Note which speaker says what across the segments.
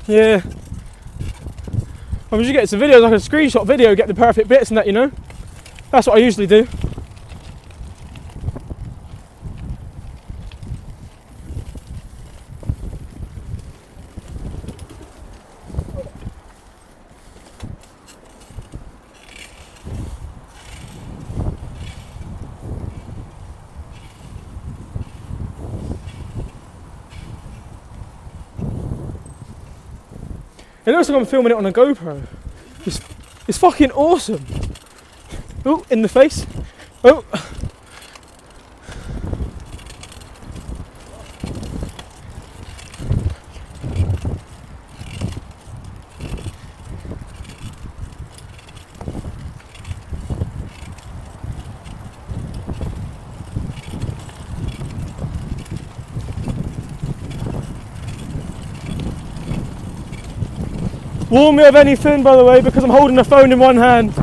Speaker 1: Yeah. I usually get some videos, like a screenshot video, get the perfect bits and that, you know. That's what I usually do. It looks like I'm filming it on a GoPro. It's fucking awesome. Oh, in the face. Oh. Warn me of anything, by the way, because I'm holding the phone in one hand.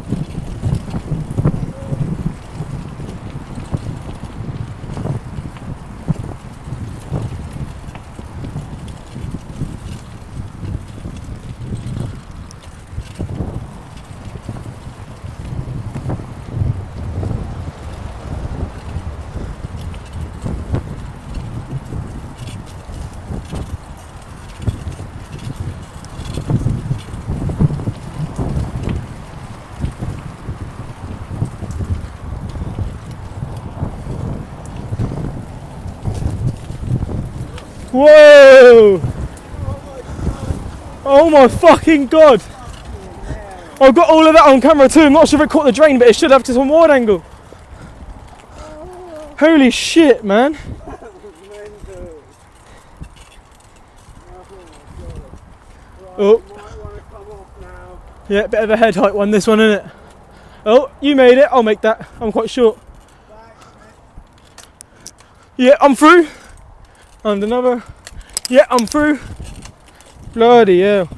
Speaker 1: Whoa! Oh my fucking god! I've got all of that on camera too. I'm not sure if it caught the drain, but it should have to some wide angle. Holy shit, man! Oh. Yeah, bit of a head height one, this one, isn't it? Oh, you made it. I'll make that. I'm quite short. Yeah, I'm through. And another. Yeah, I'm through. Bloody hell.